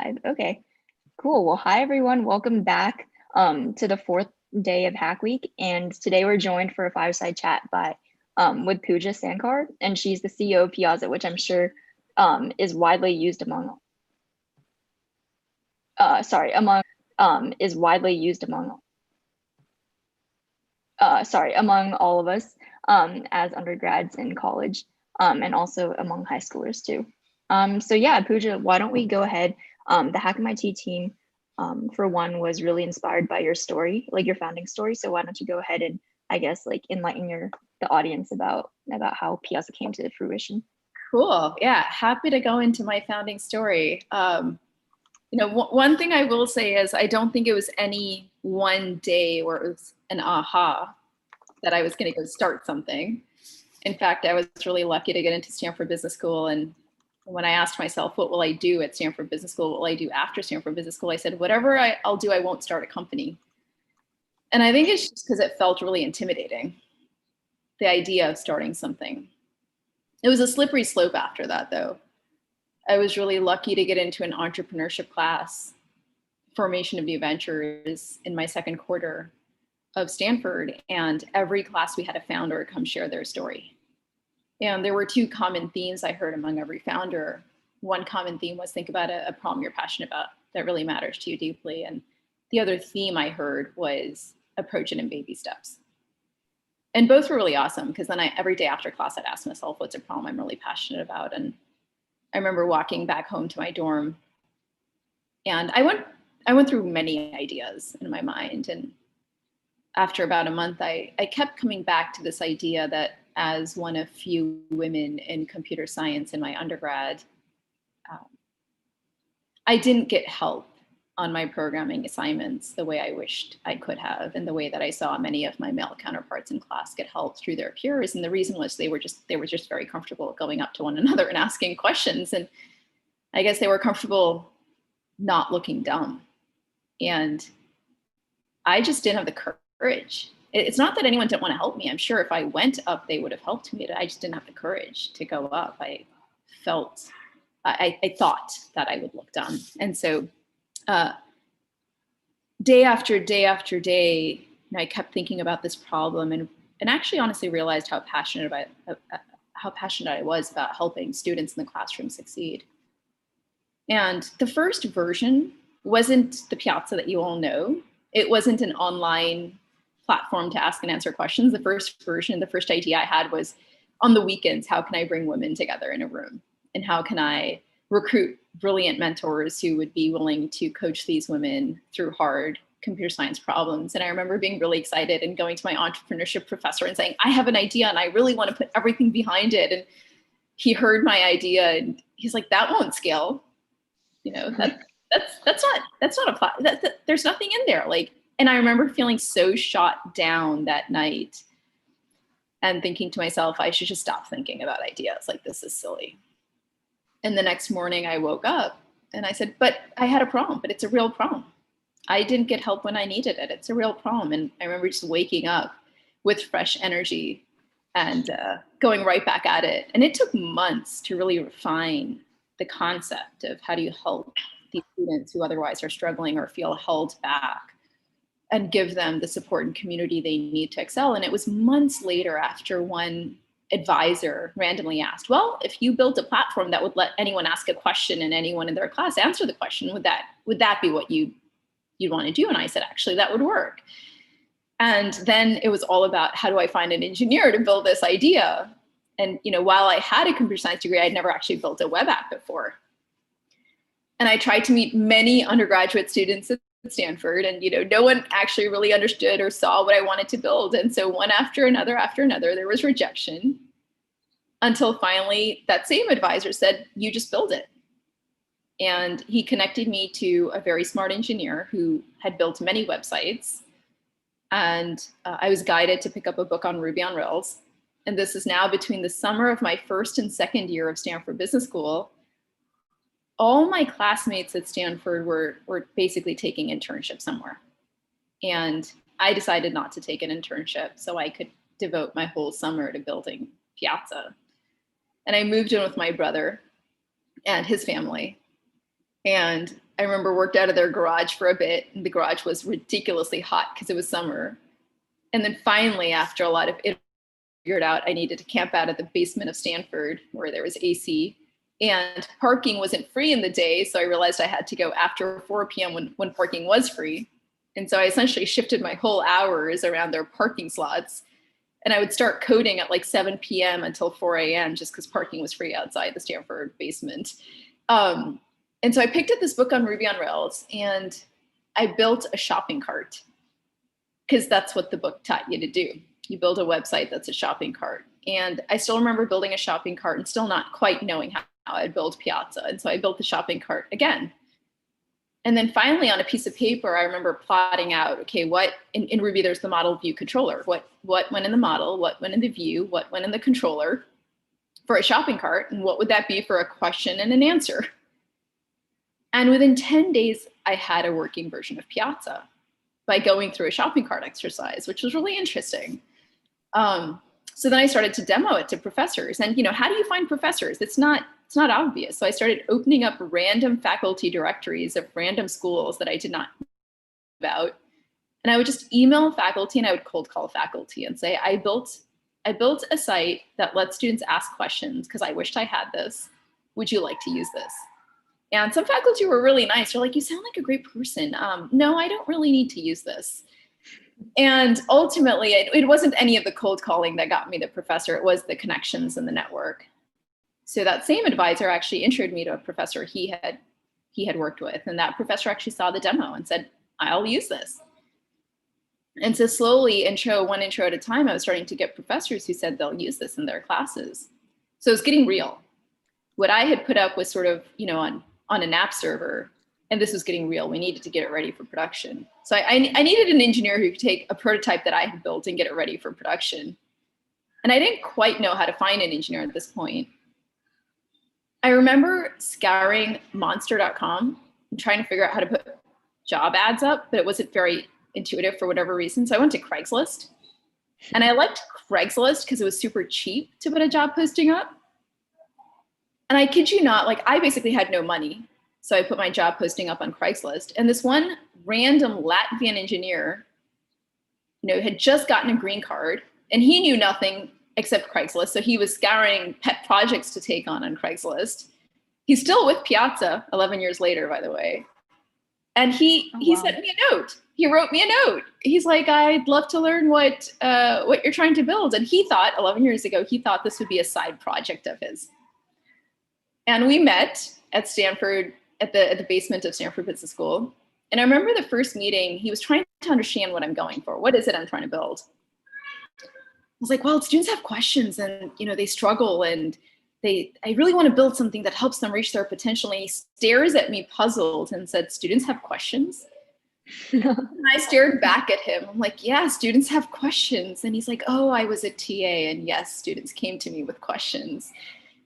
Live. Okay, cool. Well, hi everyone. Welcome back to the fourth day of Hackweek. And today we're joined for a fireside chat by with Pooja Sankar, and she's the CEO of Piazza, which I'm sure is widely used among is widely used among all of us as undergrads in college, and also among high schoolers too. So yeah, Pooja, why don't we go ahead? The Hack MIT team, for one, was really inspired by your story, like your founding story. So why don't you go ahead and, I guess, like enlighten the audience about how Piazza came to fruition? Cool. Yeah, happy to go into my founding story. One thing I will say is I don't think it was any one day where it was an aha that I was going to go start something. In fact, I was really lucky to get into Stanford Business School. And when I asked myself, what will I do at Stanford Business School? What will I do after Stanford Business School? I said, whatever I'll do, I won't start a company. And I think it's just because it felt really intimidating, the idea of starting something. It was a slippery slope after that, though. I was really lucky to get into an entrepreneurship class, Formation of New Ventures, in my second quarter of Stanford. And every class we had a founder come share their story. And there were two common themes I heard among every founder. One common theme was think about a problem you're passionate about that really matters to you deeply. And the other theme I heard was approach it in baby steps. And both were really awesome because then every day after class, I'd ask myself, what's a problem I'm really passionate about? And I remember walking back home to my dorm, and I went through many ideas in my mind. And after about a month, I kept coming back to this idea that as one of few women in computer science in my undergrad, I didn't get help on my programming assignments the way I wished I could have, and the way that I saw many of my male counterparts in class get help through their peers. And the reason was they were just very comfortable going up to one another and asking questions. And I guess they were comfortable not looking dumb. And I just didn't have the courage. It's not that anyone didn't want to help me. I'm sure if I went up, they would have helped me. I just didn't have the courage to go up. I thought that I would look dumb. And so day after day after day, I kept thinking about this problem and actually honestly realized how passionate I was about helping students in the classroom succeed. And the first version wasn't the Piazza that you all know. It wasn't an online platform to ask and answer questions. The first version, the first idea I had was on the weekends, how can I bring women together in a room? And how can I recruit brilliant mentors who would be willing to coach these women through hard computer science problems? And I remember being really excited and going to my entrepreneurship professor and saying, I have an idea and I really want to put everything behind it. And he heard my idea and he's like, that won't scale. That's not a plot. There's nothing in there. And I remember feeling so shot down that night and thinking to myself, I should just stop thinking about ideas. This is silly. And the next morning I woke up and I said, but I had a problem, but it's a real problem. I didn't get help when I needed it. It's a real problem. And I remember just waking up with fresh energy and going right back at it. And it took months to really refine the concept of how do you help these students who otherwise are struggling or feel held back and give them the support and community they need to excel. And it was months later after one advisor randomly asked, well, if you built a platform that would let anyone ask a question and anyone in their class answer the question, would that be what you'd want to do? And I said, actually, that would work. And then it was all about, how do I find an engineer to build this idea? And while I had a computer science degree, I'd never actually built a web app before. And I tried to meet many undergraduate students at Stanford, and no one actually really understood or saw what I wanted to build. And so one after another, there was rejection, until finally that same advisor said, you just build it. And he connected me to a very smart engineer who had built many websites. And I was guided to pick up a book on Ruby on Rails. And this is now between the summer of my first and second year of Stanford Business School. All my classmates at Stanford were basically taking internships somewhere. And I decided not to take an internship so I could devote my whole summer to building Piazza. And I moved in with my brother and his family. And I remember worked out of their garage for a bit, and the garage was ridiculously hot because it was summer. And then finally, after a lot of it, figured out I needed to camp out at the basement of Stanford where there was AC, and parking wasn't free in the day. So I realized I had to go after 4 p.m. when parking was free. And so I essentially shifted my whole hours around their parking slots. And I would start coding at like 7 p.m. until 4 a.m. just because parking was free outside the Stanford basement. And so I picked up this book on Ruby on Rails, and I built a shopping cart because that's what the book taught you to do. You build a website that's a shopping cart. And I still remember building a shopping cart and still not quite knowing how I'd build Piazza. And so I built the shopping cart again. And then finally on a piece of paper, I remember plotting out, okay, what in Ruby, there's the model view controller. What went in the model, what went in the view, what went in the controller for a shopping cart, and what would that be for a question and an answer? And within 10 days, I had a working version of Piazza by going through a shopping cart exercise, which was really interesting. So then I started to demo it to professors. And how do you find professors? It's not obvious. So I started opening up random faculty directories of random schools that I did not know about. And I would just email faculty, and I would cold call faculty and say, I built a site that lets students ask questions because I wished I had this. Would you like to use this? And some faculty were really nice. They're like, you sound like a great person. No, I don't really need to use this. And ultimately, it wasn't any of the cold calling that got me the professor. It was the connections in the network. So that same advisor actually introduced me to a professor he had worked with. And that professor actually saw the demo and said, I'll use this. And so slowly, one intro at a time, I was starting to get professors who said they'll use this in their classes. So it's getting real. What I had put up was sort of, on an app server, and this was getting real. We needed to get it ready for production. So I needed an engineer who could take a prototype that I had built and get it ready for production. And I didn't quite know how to find an engineer at this point. I remember scouring monster.com and trying to figure out how to put job ads up, but it wasn't very intuitive for whatever reason. So I went to Craigslist, and I liked Craigslist because it was super cheap to put a job posting up. And I kid you not, I basically had no money. So I put my job posting up on Craigslist, and this one random Latvian engineer, had just gotten a green card, and he knew nothing except Craigslist. So he was scouring pet projects to take on Craigslist. He's still with Piazza 11 years later, by the way. And he sent me a note. He wrote me a note. He's like, I'd love to learn what you're trying to build. And he thought 11 years ago, this would be a side project of his. And we met at Stanford, at the basement of Stanford Business School. And I remember the first meeting, he was trying to understand what I'm going for. What is it I'm trying to build? I was like, well, students have questions, and they struggle, and I really want to build something that helps them reach their potential. And he stares at me puzzled and said, students have questions? And I stared back at him. I'm like, yeah, students have questions. And he's like, oh, I was a TA, and yes, students came to me with questions.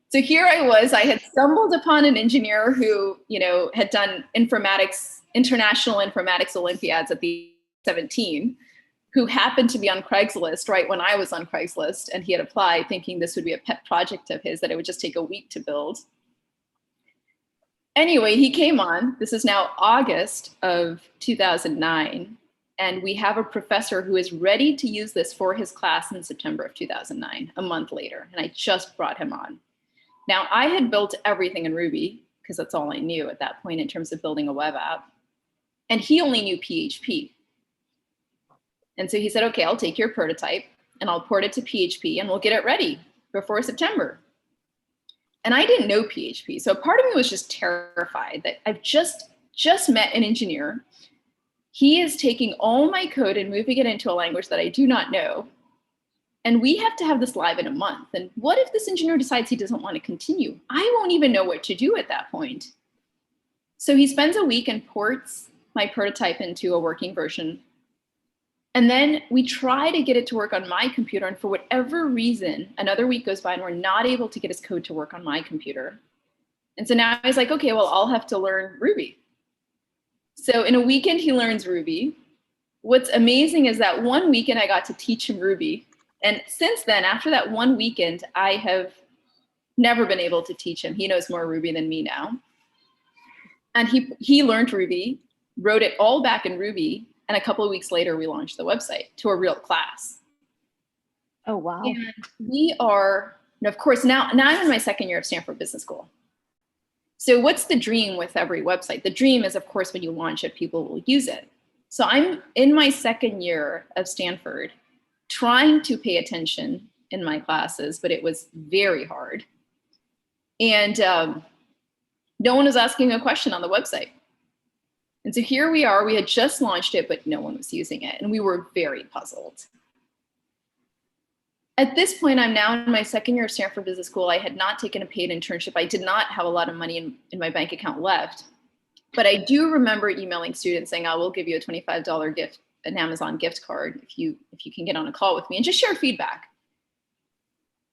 So here I was, I had stumbled upon an engineer who, had done international informatics Olympiads at the 17, who happened to be on Craigslist right when I was on Craigslist, and he had applied thinking this would be a pet project of his that it would just take a week to build. Anyway, he came on. This is now August of 2009, and we have a professor who is ready to use this for his class in September of 2009, a month later, and I just brought him on. Now, I had built everything in Ruby because that's all I knew at that point in terms of building a web app. And he only knew PHP. And so he said, okay, I'll take your prototype and I'll port it to PHP and we'll get it ready before September. And I didn't know PHP. So part of me was just terrified that I've just met an engineer. He is taking all my code and moving it into a language that I do not know. And we have to have this live in a month. And what if this engineer decides he doesn't want to continue? I won't even know what to do at that point. So he spends a week and ports my prototype into a working version. And then we try to get it to work on my computer. And for whatever reason, another week goes by and we're not able to get his code to work on my computer. And so now he's like, okay, well, I'll have to learn Ruby. So in a weekend, he learns Ruby. What's amazing is that one weekend I got to teach him Ruby. And since then, after that one weekend, I have never been able to teach him. He knows more Ruby than me now. And he learned Ruby, wrote it all back in Ruby, and a couple of weeks later, we launched the website to a real class. Oh, wow. And we are, and of course, now I'm in my second year of Stanford Business School. So what's the dream with every website? The dream is, of course, when you launch it, people will use it. So I'm in my second year of Stanford, trying to pay attention in my classes, but it was very hard. And no one was asking a question on the website. And so here we are, we had just launched it, but no one was using it. And we were very puzzled. At this point, I'm now in my second year of Stanford Business School. I had not taken a paid internship. I did not have a lot of money in my bank account left. But I do remember emailing students saying, I will give you a $25 gift, an Amazon gift card, if you can get on a call with me, and just share feedback.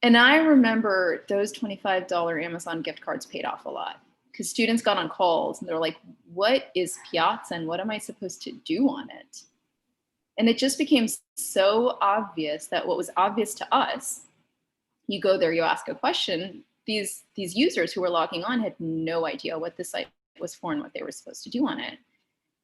And I remember those $25 Amazon gift cards paid off a lot, because students got on calls and they're like, what is Piazza and what am I supposed to do on it? And it just became so obvious that what was obvious to us, you go there, you ask a question, these users who were logging on had no idea what the site was for and what they were supposed to do on it.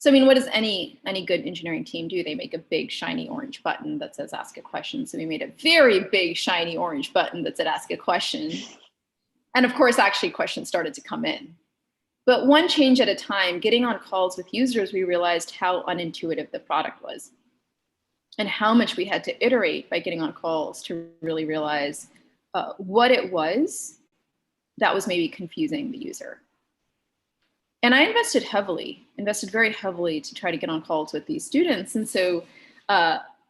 So I mean, what does any good engineering team do? They make a big shiny orange button that says ask a question. So we made a very big shiny orange button that said ask a question. And of course, actually questions started to come in. But one change at a time, getting on calls with users, we realized how unintuitive the product was and how much we had to iterate by getting on calls to really realize what it was that was maybe confusing the user. And I invested very heavily to try to get on calls with these students. And so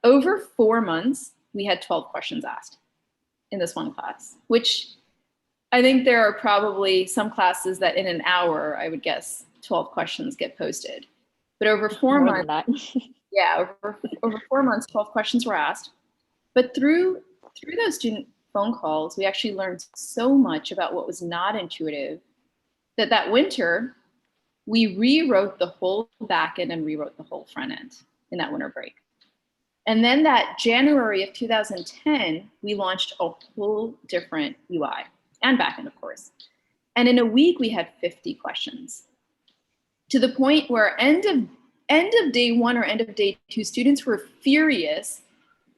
over 4 months, we had 12 questions asked in this one class, which I think there are probably some classes that in an hour, I would guess 12 questions get posted. But over 4 months, yeah, over 4 months, 12 questions were asked. But through those student phone calls, we actually learned so much about what was not intuitive that winter, we rewrote the whole back end and rewrote the whole front end in that winter break. And then that January of 2010, we launched a whole different UI and backend, of course. And in a week, we had 50 questions, to the point where end of day one or end of day two, students were furious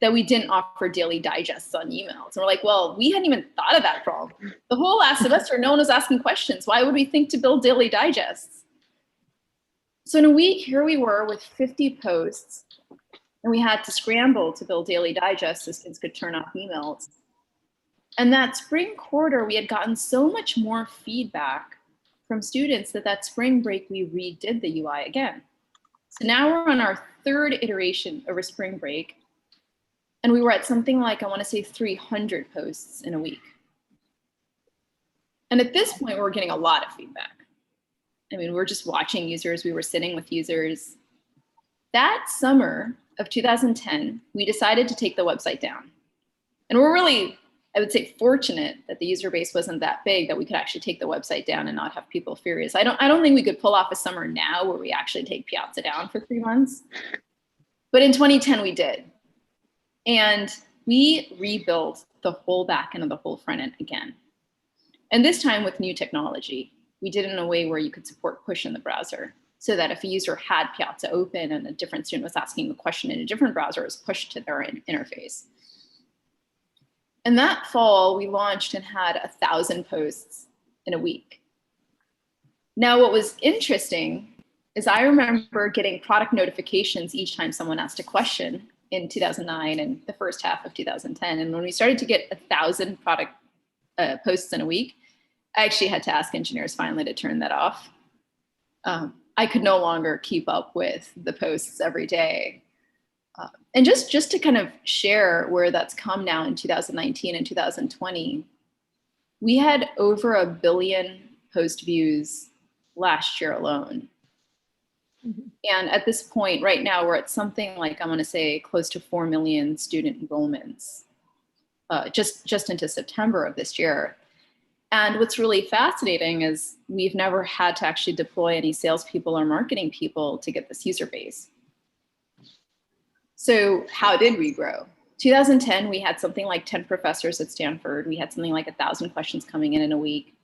that we didn't offer daily digests on emails. And we're like, well, we hadn't even thought of that problem. The whole last semester, no one was asking questions. Why would we think to build daily digests? So in a week, here we were with 50 posts, and we had to scramble to build daily digests so students could turn off emails. And that spring quarter, we had gotten so much more feedback from students that spring break, we redid the UI again. So now we're on our third iteration over spring break. And we were at something like, I want to say 300 posts in a week. And at this point, we were getting a lot of feedback. I mean, we're just watching users. We were sitting with users. That summer of 2010, we decided to take the website down. And we're really, I would say, fortunate that the user base wasn't that big that we could actually take the website down and not have people furious. I don't think we could pull off a summer now where we actually take Piazza down for 3 months. But in 2010, we did. And we rebuilt the whole back end of the whole front end again. And this time with new technology. We did it in a way where you could support push in the browser, so that if a user had Piazza open and a different student was asking a question in a different browser, it was pushed to their interface. And that fall, we launched and had 1,000 posts in a week. Now, what was interesting is I remember getting product notifications each time someone asked a question in 2009 and the first half of 2010. And when we started to get 1,000 product posts in a week, I actually had to ask engineers finally to turn that off. I could no longer keep up with the posts every day. And just to kind of share where that's come now in 2019 and 2020, we had over 1 billion post views last year alone. Mm-hmm. And at this point, right now, we're at something like, I'm going to say, close to 4 million student enrollments just into September of this year. And what's really fascinating is we've never had to actually deploy any salespeople or marketing people to get this user base. So how did we grow? 2010, we had something like 10 professors at Stanford. We had something like 1,000 questions coming in a week.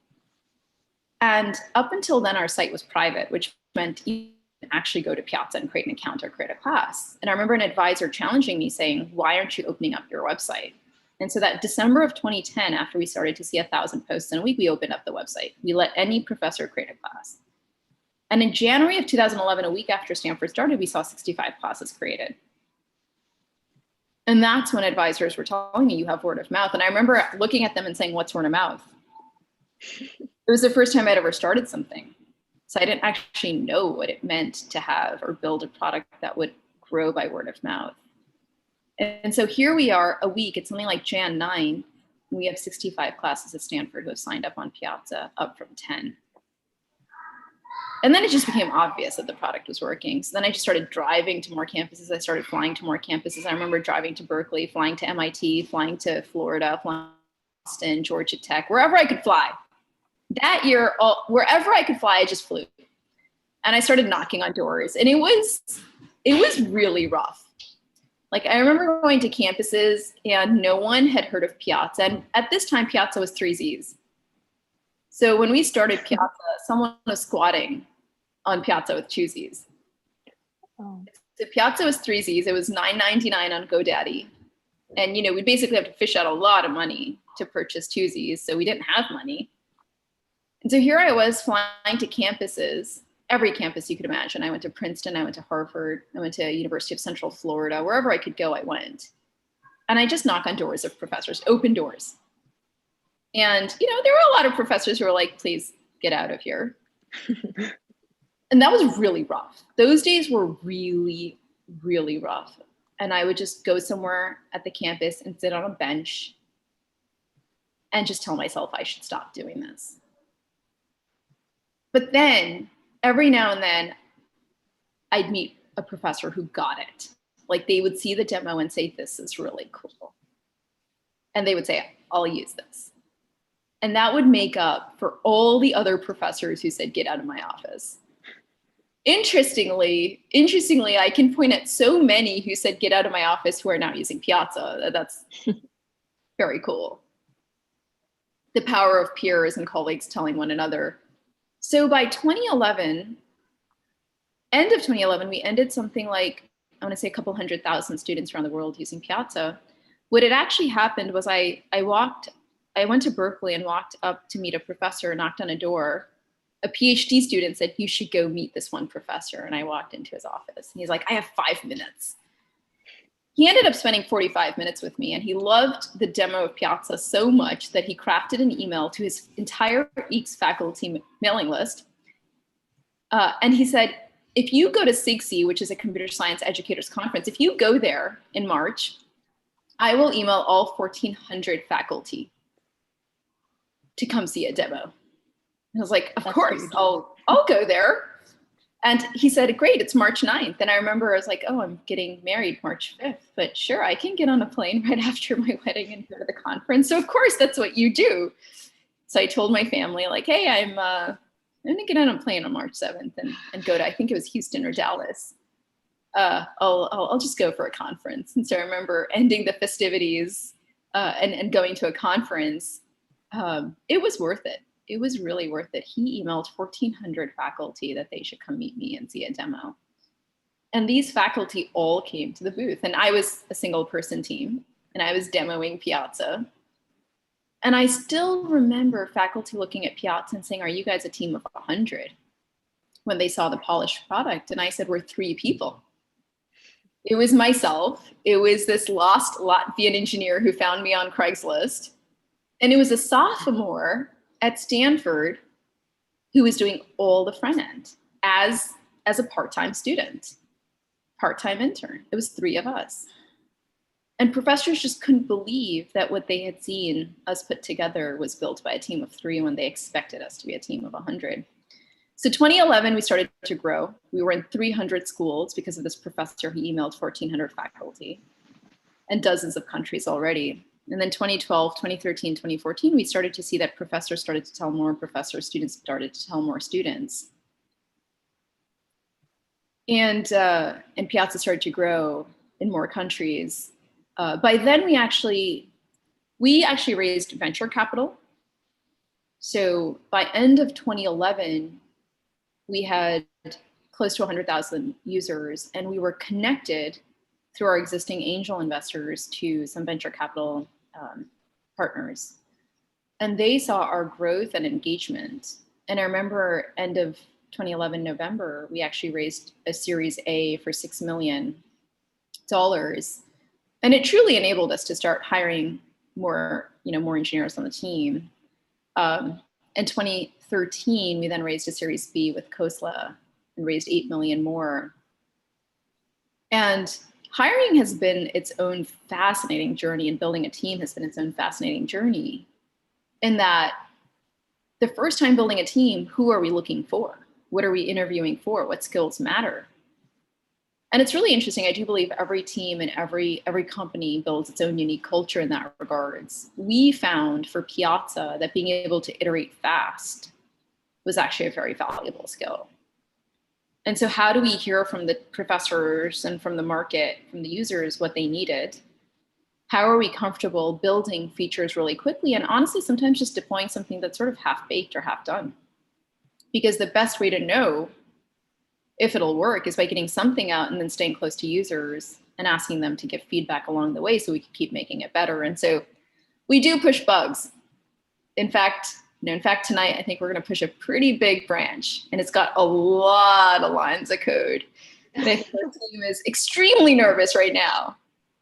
And up until then, our site was private, which meant you could actually go to Piazza and create an account or create a class. And I remember an advisor challenging me saying, why aren't you opening up your website? And so that December of 2010, after we started to see 1,000 posts in a week, we opened up the website. We let any professor create a class. And in January of 2011, a week after Stanford started, we saw 65 classes created. And that's when advisors were telling me, you have word of mouth. And I remember looking at them and saying, what's word of mouth? It was the first time I'd ever started something. So I didn't actually know what it meant to have or build a product that would grow by word of mouth. And so here we are a week, it's something like Jan 9, and we have 65 classes at Stanford who have signed up on Piazza, up from 10. And then it just became obvious that the product was working. So then I just started driving to more campuses. I started flying to more campuses. I remember driving to Berkeley, flying to MIT, flying to Florida, flying to Boston, Georgia Tech, wherever I could fly. That year, wherever I could fly, I just flew. And I started knocking on doors, and it was really rough. Like, I remember going to campuses and no one had heard of Piazza. And at this time, Piazza was 3 Zs. So when we started Piazza, someone was squatting on Piazza with 2 Zs. Oh. So Piazza was 3 Zs. It was $9.99 on GoDaddy. And, you know, we basically have to fish out a lot of money to purchase 2 Zs. So we didn't have money. And so here I was flying to campuses, every campus you could imagine. I went to Princeton, I went to Harvard, I went to University of Central Florida, wherever I could go, I went. And I just knock on doors of professors, open doors. And, you know, there were a lot of professors who were like, please get out of here. And that was really rough. Those days were really, really rough. And I would just go somewhere at the campus and sit on a bench and just tell myself I should stop doing this. But then every now and then I'd meet a professor who got it. Like, they would see the demo and say, this is really cool. And they would say, I'll use this. And that would make up for all the other professors who said, get out of my office. Interestingly, I can point at so many who said, get out of my office, who are now using Piazza. That's very cool. The power of peers and colleagues telling one another. So by 2011, end of 2011, we ended something like, I want to say a couple 100,000 students around the world using Piazza. What had actually happened was I went to Berkeley and walked up to meet a professor, knocked on a door. A PhD student said, you should go meet this one professor. And I walked into his office and he's like, I have 5 minutes. He ended up spending 45 minutes with me, and he loved the demo of Piazza so much that he crafted an email to his entire EECS faculty mailing list. And he said, if you go to SIGSE, which is a computer science educators conference, if you go there in March, I will email all 1,400 faculty to come see a demo. And I was like, of course, I'll go there. And he said, great, it's March 9th. And I remember I was like, oh, I'm getting married March 5th, but sure, I can get on a plane right after my wedding and go to the conference. So of course, that's what you do. So I told my family, like, hey, I'm gonna get on a plane on March 7th and go to, I think it was Houston or Dallas. I'll just go for a conference. And so I remember ending the festivities and going to a conference. It was worth it. It was really worth it. He emailed 1,400 faculty that they should come meet me and see a demo. And these faculty all came to the booth. And I was a single person team, and I was demoing Piazza. And I still remember faculty looking at Piazza and saying, are you guys a team of 100? When they saw the polished product. And I said, we're 3 people. It was myself. It was this lost Latvian engineer who found me on Craigslist. And it was a sophomore at Stanford who was doing all the front end as a part-time student, part-time intern. It was 3 of us. And professors just couldn't believe that what they had seen us put together was built by a team of 3 when they expected us to be a team of 100. So 2011, we started to grow. We were in 300 schools because of this professor who emailed 1,400 faculty and dozens of countries already. And then 2012, 2013, 2014, we started to see that professors started to tell more professors, students started to tell more students. And Piazza started to grow in more countries. By then, we actually raised venture capital. So by end of 2011, we had close to 100,000 users, and we were connected through our existing angel investors to some venture capital partners. And they saw our growth and engagement. And I remember end of 2011, November, we actually raised a Series A for $6 million. And it truly enabled us to start hiring more engineers on the team. In 2013, we then raised a Series B with Khosla and raised 8 million more. And hiring has been its own fascinating journey, and building a team has been its own fascinating journey, in that the first time building a team, who are we looking for? What are we interviewing for? What skills matter? And it's really interesting. I do believe every team and every company builds its own unique culture in that regards. We found for Piazza that being able to iterate fast was actually a very valuable skill. And so how do we hear from the professors and from the market, from the users, what they needed? How are we comfortable building features really quickly? And honestly, sometimes just deploying something that's sort of half-baked or half-done. Because the best way to know if it'll work is by getting something out and then staying close to users and asking them to give feedback along the way so we can keep making it better. And so we do push bugs. In fact, tonight, I think we're going to push a pretty big branch, and it's got a lot of lines of code. And I think our team is extremely nervous right now,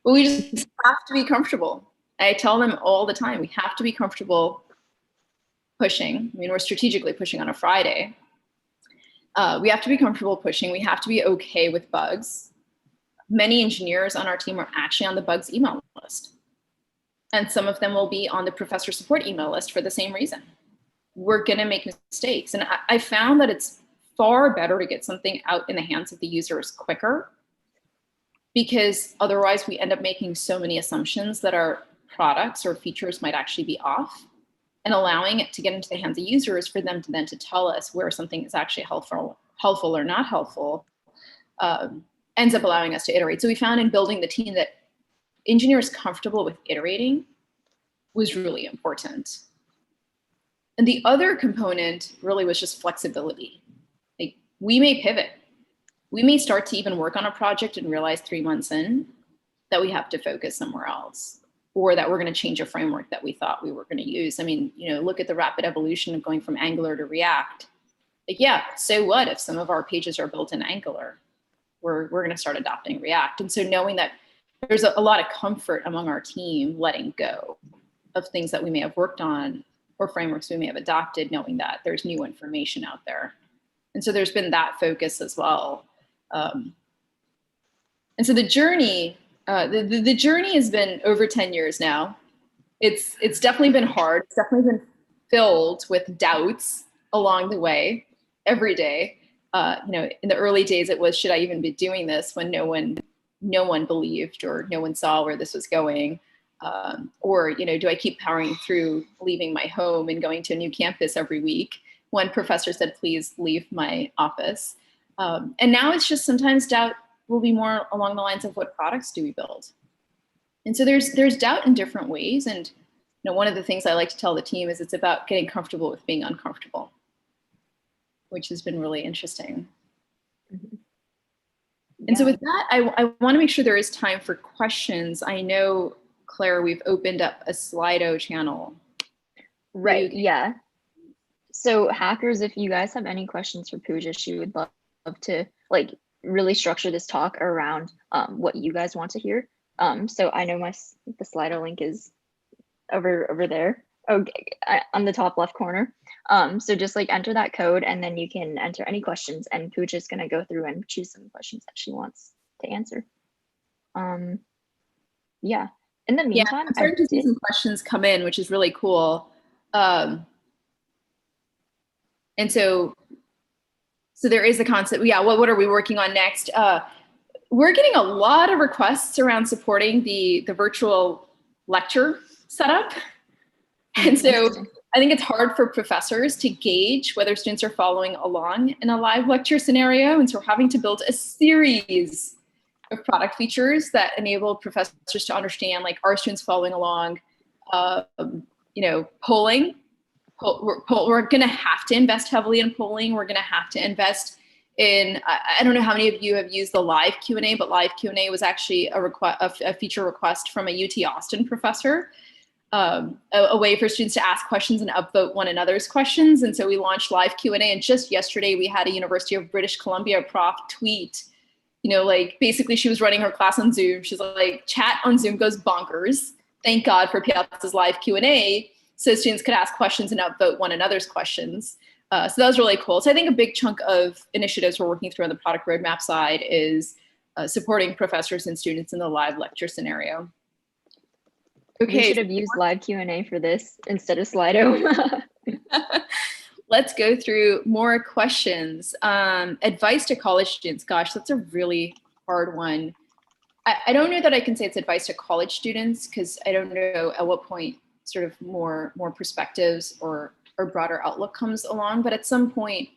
but we just have to be comfortable. I tell them all the time, we have to be comfortable pushing. I mean, we're strategically pushing on a Friday. We have to be comfortable pushing. We have to be okay with bugs. Many engineers on our team are actually on the bugs email list. And some of them will be on the professor support email list for the same reason. We're going to make mistakes. And I found that it's far better to get something out in the hands of the users quicker, because otherwise we end up making so many assumptions that our products or features might actually be off, and allowing it to get into the hands of users for them to then to tell us where something is actually helpful or not helpful, ends up allowing us to iterate. So we found in building the team that engineers comfortable with iterating was really important. And the other component really was just flexibility. Like, we may pivot. We may start to even work on a project and realize 3 months in that we have to focus somewhere else, or that we're going to change a framework that we thought we were going to use. I mean, look at the rapid evolution of going from Angular to React. Like, yeah, so what if some of our pages are built in Angular? We're going to start adopting React. And so knowing that there's a lot of comfort among our team letting go of things that we may have worked on or frameworks we may have adopted, knowing that there's new information out there. And so there's been that focus as well. And so the journey, the journey has been over 10 years now. It's definitely been hard. It's definitely been filled with doubts along the way, every day. In the early days, it was, should I even be doing this, when no one believed or no one saw where this was going? Or do I keep powering through, leaving my home and going to a new campus every week? One professor said, please leave my office. And now it's just sometimes doubt will be more along the lines of, what products do we build? And so there's doubt in different ways. And one of the things I like to tell the team is it's about getting comfortable with being uncomfortable, which has been really interesting. Mm-hmm. And so with that, I want to make sure there is time for questions. I know, Claire, we've opened up a Slido channel. Right, yeah. So hackers, if you guys have any questions for Pooja, she would love to really structure this talk around what you guys want to hear. So I know the Slido link is over there. Okay, on the top left corner. So just enter that code, and then you can enter any questions, and Pooja's gonna go through and choose some questions that she wants to answer. Yeah. In the meantime, I'm starting to see some questions come in, which is really cool. And so there is the concept. Yeah, what are we working on next? We're getting a lot of requests around supporting the virtual lecture setup. And so I think it's hard for professors to gauge whether students are following along in a live lecture scenario. And so we're having to build a series of product features that enable professors to understand, are students following along, polling we're going to have to invest heavily in polling. We're going to have to invest in, I don't know how many of you have used the live Q&A, but live Q&A was actually a feature request from a UT Austin professor, a way for students to ask questions and upvote one another's questions. And so we launched live Q&A, and just yesterday we had a University of British Columbia prof tweet, you know, like basically she was running her class on Zoom. She's like, chat on Zoom goes bonkers. Thank God for Piazza's live Q&A, so students could ask questions and upvote one another's questions. So that was really cool. So I think a big chunk of initiatives we're working through on the product roadmap side is supporting professors and students in the live lecture scenario. Okay. We should have used live Q&A for this instead of Slido. Let's go through more questions. Advice to college students. Gosh, that's a really hard one. I don't know that I can say it's advice to college students, because I don't know at what point sort of more perspectives or broader outlook comes along. But at some point,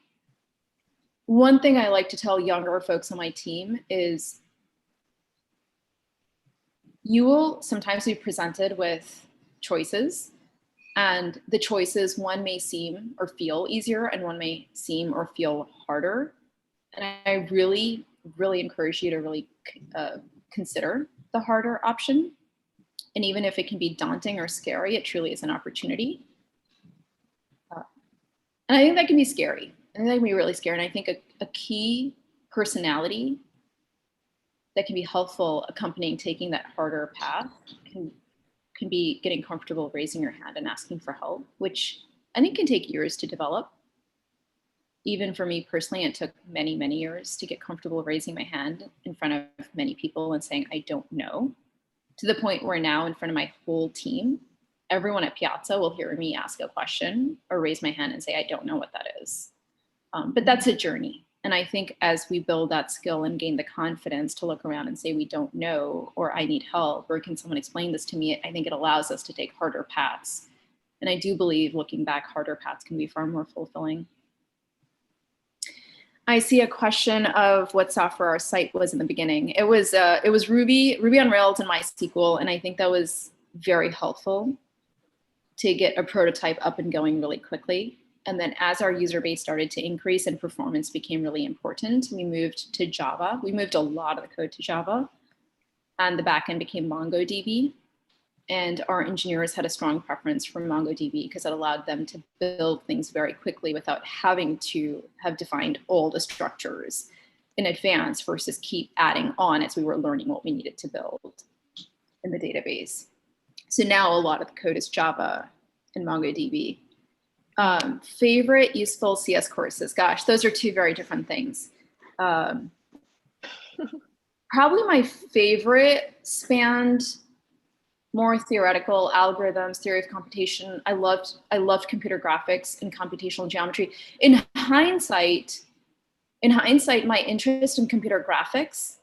one thing I like to tell younger folks on my team is you will sometimes be presented with choices, and the choices, one may seem or feel easier and one may seem or feel harder. And I really, really encourage you to really consider the harder option. And even if it can be daunting or scary, it truly is an opportunity. And I think that can be scary. I think that can be really scary. And I think a key personality that can be helpful accompanying taking that harder path can be getting comfortable raising your hand and asking for help, which I think can take years to develop. Even for me personally, it took many, many years to get comfortable raising my hand in front of many people and saying, I don't know, to the point where now in front of my whole team, everyone at Piazza will hear me ask a question or raise my hand and say, I don't know what that is. But that's a journey. And I think as we build that skill and gain the confidence to look around and say, we don't know, or I need help, or can someone explain this to me? I think it allows us to take harder paths. And I do believe looking back, harder paths can be far more fulfilling. I see a question of what software our site was in the beginning. It was Ruby on Rails and MySQL. And I think that was very helpful to get a prototype up and going really quickly. And then as our user base started to increase and performance became really important, we moved to Java. We moved a lot of the code to Java, and the backend became MongoDB. And our engineers had a strong preference for MongoDB because it allowed them to build things very quickly without having to have defined all the structures in advance versus keep adding on as we were learning what we needed to build in the database. So now a lot of the code is Java and MongoDB. Favorite useful CS courses. Gosh, those are two very different things. Probably my favorite spanned more theoretical algorithms, theory of computation. I loved computer graphics and computational geometry. In hindsight, my interest in computer graphics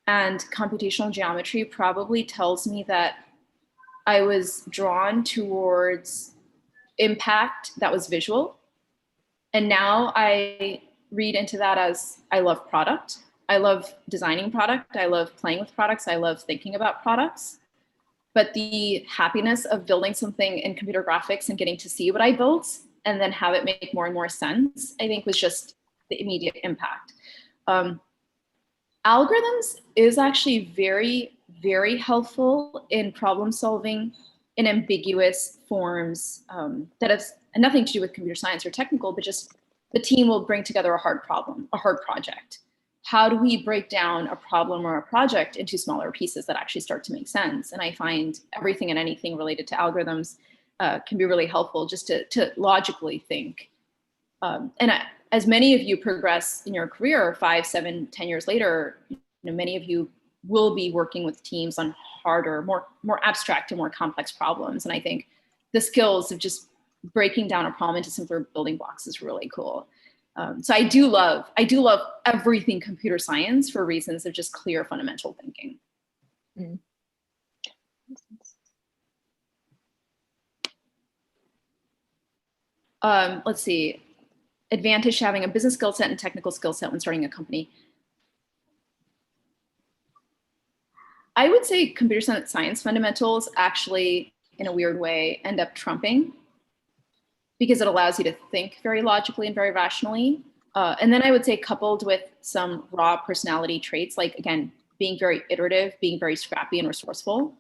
and computational geometry probably tells me that I was drawn towards impact that was visual. And now I read into that as I love product. I love designing product. I love playing with products. I love thinking about products. But the happiness of building something in computer graphics and getting to see what I built and then have it make more and more sense, I think was just the immediate impact. Algorithms is actually very, very helpful in problem solving in ambiguous forms that has nothing to do with computer science or technical, but just the team will bring together a hard problem, a hard project. How do we break down a problem or a project into smaller pieces that actually start to make sense? And I find everything and anything related to algorithms can be really helpful just to logically think. As many of you progress in your career 5, 7, 10 years later, many of you will be working with teams on harder, more abstract and more complex problems. And I think the skills of just breaking down a problem into simpler building blocks is really cool. So I do love everything computer science for reasons of just clear fundamental thinking. Mm. Let's see. Advantage to having a business skill set and technical skill set when starting a company. I would say computer science fundamentals actually, in a weird way, end up trumping because it allows you to think very logically and very rationally. And then I would say coupled with some raw personality traits, like, again, being very iterative, being very scrappy and resourceful,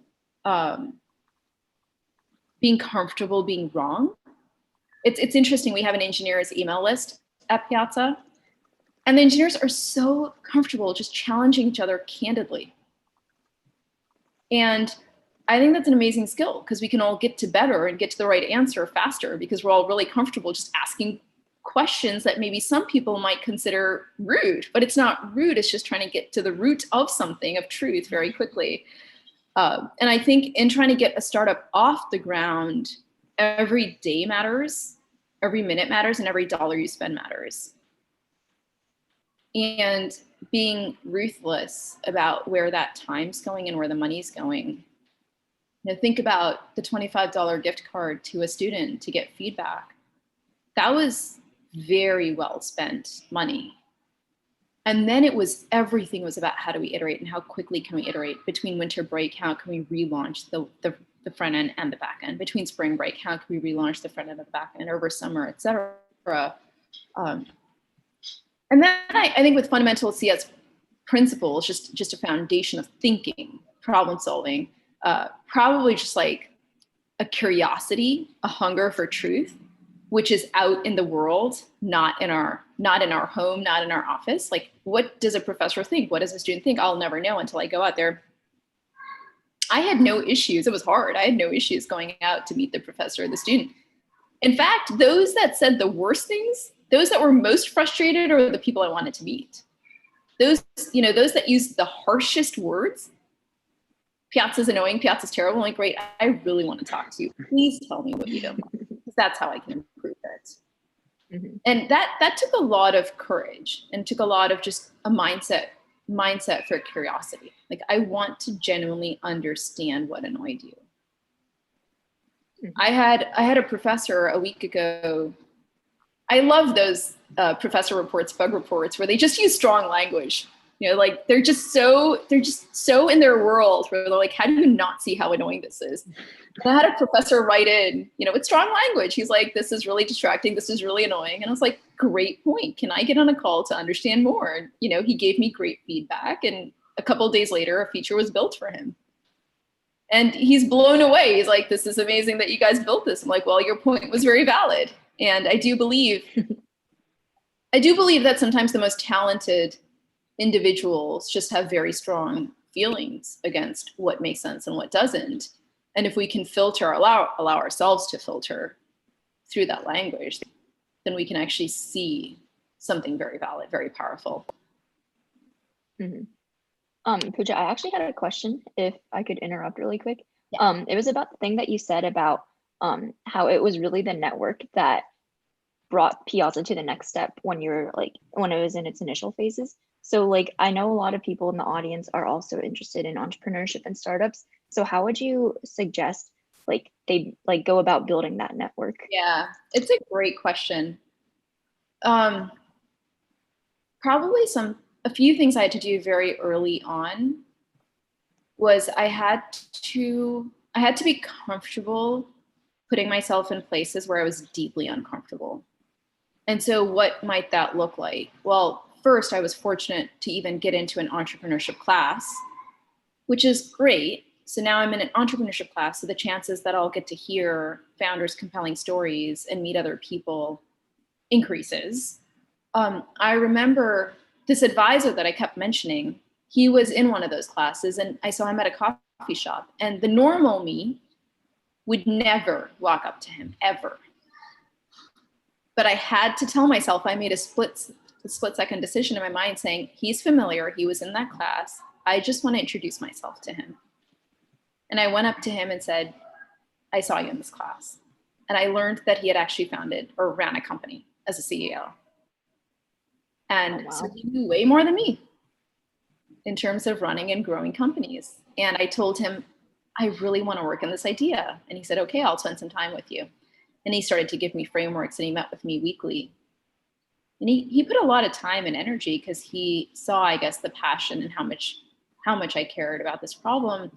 being comfortable being wrong. It's interesting. We have an engineers email list at Piazza, and the engineers are so comfortable just challenging each other candidly. And I think that's an amazing skill, because we can all get to better and get to the right answer faster, because we're all really comfortable just asking questions that maybe some people might consider rude, but it's not rude. It's just trying to get to the root of something, of truth, very quickly. And I think in trying to get a startup off the ground, every day matters, every minute matters, and every dollar you spend matters. And being ruthless about where that time's going and where the money's going. Think about the $25 gift card to a student to get feedback. That was very well spent money. And then everything was about how do we iterate and how quickly can we iterate. Between winter break, how can we relaunch the front end and the back end? Between spring break, how can we relaunch the front end and the back end over summer, et cetera. And then I think with fundamental CS principles, just a foundation of thinking, problem solving, probably just like a curiosity, a hunger for truth, which is out in the world, not in our home, not in our office. Like, what does a professor think? What does a student think? I'll never know until I go out there. I had no issues. It was hard. I had no issues going out to meet the professor or the student. In fact, those that said the worst things, those that were most frustrated, are the people I wanted to meet. Those that used the harshest words. Piazza's annoying, Piazza's terrible. I'm like, great, I really want to talk to you. Please tell me what you don't like, because that's how I can improve it. Mm-hmm. And that took a lot of courage, and took a lot of just a mindset for curiosity. Like, I want to genuinely understand what annoyed you. Mm-hmm. I had a professor a week ago. I love those professor reports, bug reports, where they just use strong language. Like, they're just so in their world, where they're like, how do you not see how annoying this is? And I had a professor write in, with strong language. He's like, this is really distracting. This is really annoying. And I was like, great point. Can I get on a call to understand more? And, he gave me great feedback. And a couple of days later, a feature was built for him. And he's blown away. He's like, this is amazing that you guys built this. I'm like, well, your point was very valid. And I do believe that sometimes the most talented individuals just have very strong feelings against what makes sense and what doesn't. And if we can allow ourselves to filter through that language, then we can actually see something very valid, very powerful. Mm-hmm. Pooja, I actually had a question, if I could interrupt really quick. Yeah. It was about the thing that you said about how it was really the network that brought Piazza to the next step when it was in its initial phases. So like, I know a lot of people in the audience are also interested in entrepreneurship and startups. So how would you suggest they go about building that network? Yeah, it's a great question. Probably a few things I had to do very early on was I had to be comfortable putting myself in places where I was deeply uncomfortable. And so what might that look like? Well, first, I was fortunate to even get into an entrepreneurship class, which is great. So now I'm in an entrepreneurship class, so the chances that I'll get to hear founders' compelling stories and meet other people increases. I remember this advisor that I kept mentioning, he was in one of those classes, and I saw him at a coffee shop, and the normal me would never walk up to him, ever. But I had to tell myself, I made a split-second decision in my mind saying, he's familiar, he was in that class, I just want to introduce myself to him. And I went up to him and said, I saw you in this class. And I learned that he had actually founded or ran a company as a CEO. And oh, wow. So he knew way more than me in terms of running and growing companies. And I told him, I really want to work on this idea. And he said, okay, I'll spend some time with you. And he started to give me frameworks, and he met with me weekly. And he put a lot of time and energy because he saw, I guess, the passion and how much I cared about this problem.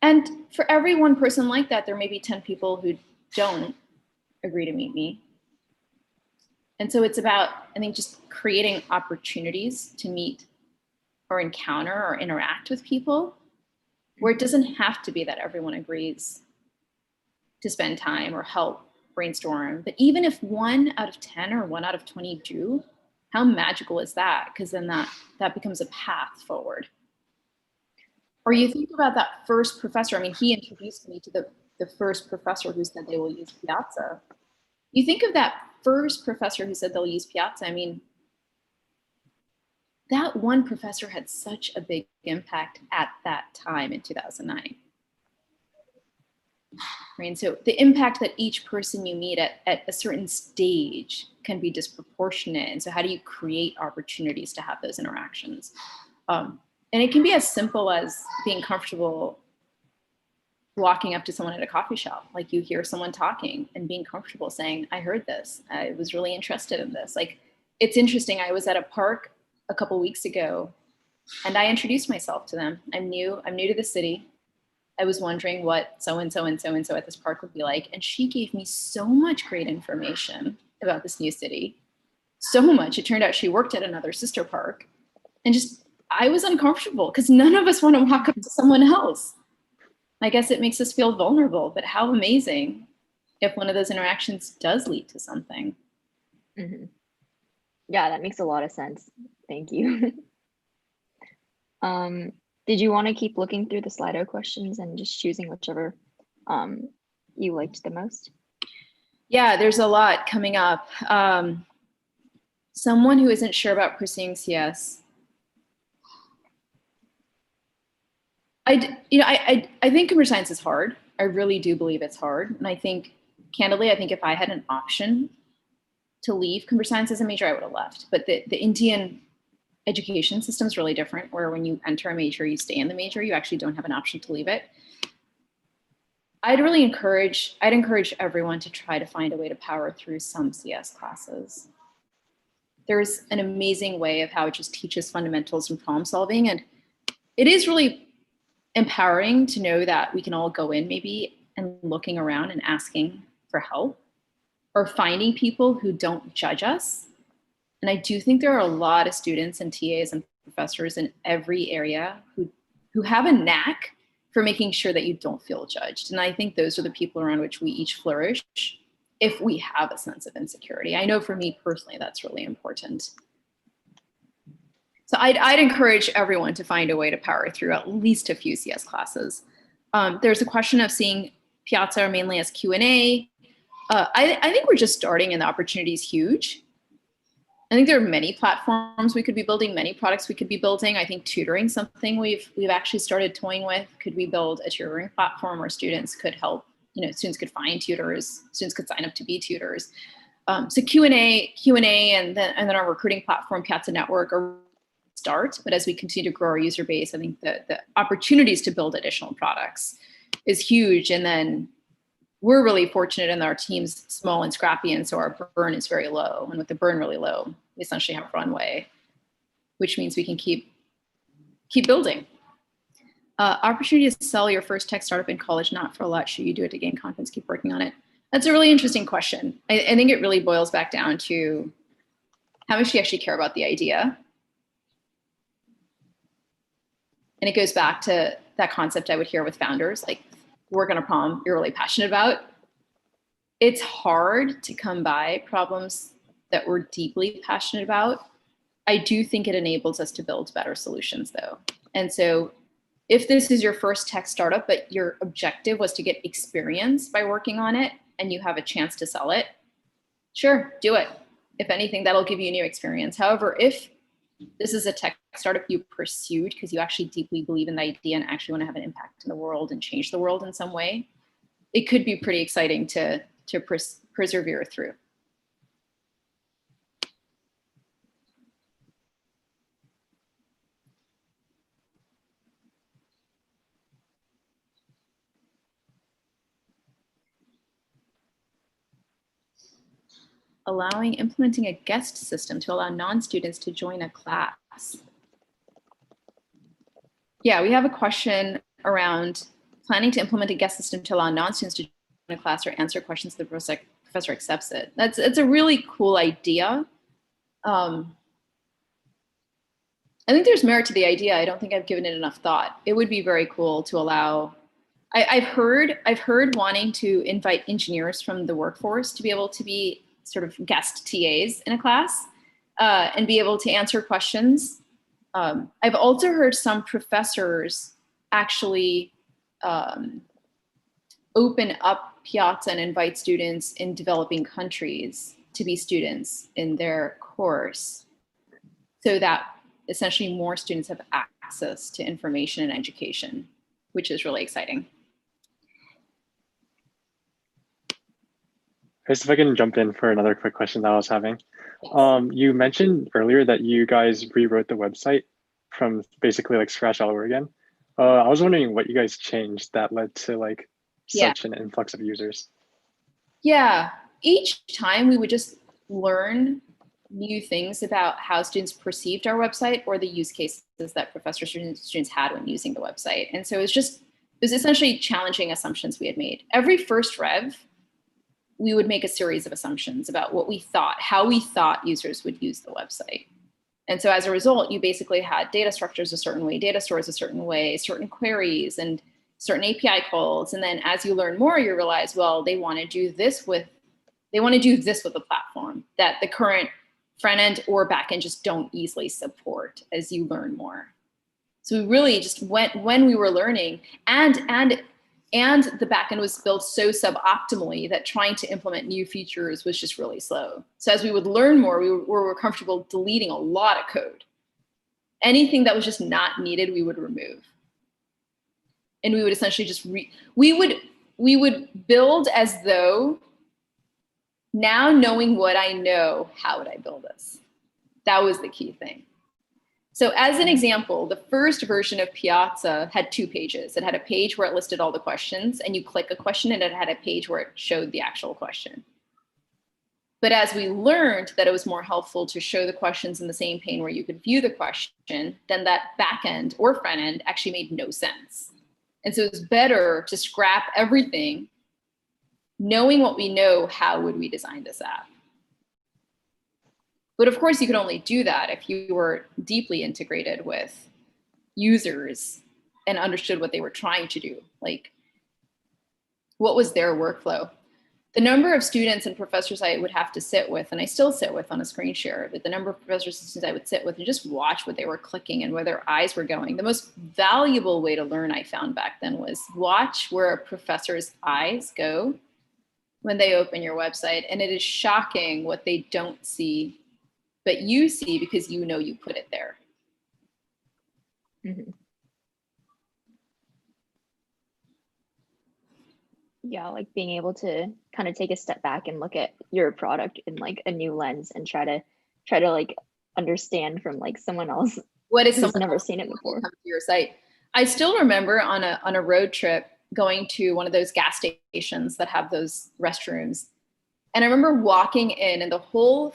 And for every one person like that, there may be 10 people who don't. agree to meet me. And so it's about, I think, just creating opportunities to meet or encounter or interact with people where it doesn't have to be that everyone agrees to spend time or help brainstorm. But even if 1 out of 10 or 1 out of 20 do, how magical is that? Because then that becomes a path forward. Or you think about that first professor. I mean, he introduced me to the first professor who said they will use Piazza. You think of that first professor who said they'll use Piazza. I mean, that one professor had such a big impact at that time in 2009. Right? And so the impact that each person you meet at a certain stage can be disproportionate. And so how do you create opportunities to have those interactions? And it can be as simple as being comfortable walking up to someone at a coffee shop. Like you hear someone talking and being comfortable saying, I heard this. I was really interested in this. Like, it's interesting. I was at a park a couple weeks ago and I introduced myself to them. I'm new to the city. I was wondering what so-and-so and so-and-so at this park would be like. And she gave me so much great information about this new city. So much. It turned out she worked at another sister park. And just, I was uncomfortable because none of us want to walk up to someone else. I guess it makes us feel vulnerable, but how amazing if one of those interactions does lead to something. Mm-hmm. Yeah, that makes a lot of sense. Thank you. Did you want to keep looking through the Slido questions and just choosing whichever you liked the most? Yeah, there's a lot coming up. Someone who isn't sure about pursuing CS. I think computer science is hard. I really do believe it's hard. And I think, candidly, I think if I had an option to leave computer science as a major, I would have left. But the Indian education system is really different, where when you enter a major, you stay in the major. You actually don't have an option to leave it. I'd encourage everyone to try to find a way to power through some CS classes. There's an amazing way of how it just teaches fundamentals and problem solving. And it is really empowering to know that we can all go in maybe and looking around and asking for help or finding people who don't judge us. And I do think there are a lot of students and TAs and professors in every area who have a knack for making sure that you don't feel judged. And I think those are the people around which we each flourish if we have a sense of insecurity. I know for me personally, that's really important. So I'd encourage everyone to find a way to power through at least a few CS classes. There's a question of seeing Piazza mainly as Q&A. I think we're just starting and the opportunity is huge. I think there are many platforms we could be building, many products we could be building. I think tutoring, something we've actually started toying with. Could we build a tutoring platform where students could help, students could find tutors, students could sign up to be tutors. So Q&A, and then our recruiting platform, Piazza Network, are start. But as we continue to grow our user base, I think the opportunities to build additional products is huge. And then we're really fortunate in that our team's small and scrappy, and so our burn is very low. And with the burn really low, we essentially have runway, which means we can keep building. Opportunity to sell your first tech startup in college, not for a lot. Should you do it to gain confidence? Keep working on it. That's a really interesting question. I think it really boils back down to how much you actually care about the idea. And it goes back to that concept I would hear with founders, like, work on a problem you're really passionate about. It's hard to come by problems that we're deeply passionate about. I do think it enables us to build better solutions, though. And so if this is your first tech startup, but your objective was to get experience by working on it and you have a chance to sell it, sure, do it. If anything, that'll give you a new experience. However, if this is a tech startup you pursued because you actually deeply believe in the idea and actually want to have an impact in the world and change the world in some way, it could be pretty exciting to persevere through. Implementing a guest system to allow non-students to join a class. Yeah, we have a question around planning to implement a guest system to allow non-students to join a class or answer questions of the professor accepts it. It's a really cool idea. I think there's merit to the idea. I don't think I've given it enough thought. It would be very cool to allow. I've heard wanting to invite engineers from the workforce to be able to be sort of guest TAs in a class and be able to answer questions. I've also heard some professors actually open up Piazza and invite students in developing countries to be students in their course, so that essentially more students have access to information and education, which is really exciting. If I can jump in for another quick question that I was having. You mentioned earlier that you guys rewrote the website from basically like scratch all over again. I was wondering what you guys changed that led to like such an influx of users. Yeah, each time we would just learn new things about how students perceived our website or the use cases that professors and students had when using the website. And so it was essentially challenging assumptions we had made. Every first rev, we would make a series of assumptions about what we thought, how we thought users would use the website. And so as a result, you basically had data structures a certain way, data stores a certain way, certain queries and certain API calls. And then as you learn more, you realize, well, they want to do this with the platform that the current front end or back end just don't easily support as you learn more. So we really just went when we were learning, and the back end was built so suboptimally that trying to implement new features was just really slow. So as we would learn more, we were comfortable deleting a lot of code. Anything that was just not needed, we would remove. And we would essentially just we would build as though, now knowing what I know, how would I build this? That was the key thing. So as an example, the first version of Piazza had 2 pages. It had a page where it listed all the questions and you click a question, and it had a page where it showed the actual question. But as we learned that it was more helpful to show the questions in the same pane where you could view the question, then that back end or front end actually made no sense. And so it's better to scrap everything. Knowing what we know, how would we design this app? But of course, you could only do that if you were deeply integrated with users and understood what they were trying to do. Like, what was their workflow? The number of students and professors I would have to sit with, and I still sit with on a screen share, but the number of professors and students I would sit with and just watch what they were clicking and where their eyes were going. The most valuable way to learn, I found back then, was watch where a professor's eyes go when they open your website. And it is shocking what they don't see, but you see because you know you put it there. Mm-hmm. Yeah, like being able to kind of take a step back and look at your product in like a new lens and try to like understand from like someone else who's never seen it before. Come to your site. I still remember on a road trip going to one of those gas stations that have those restrooms. And I remember walking in, and the whole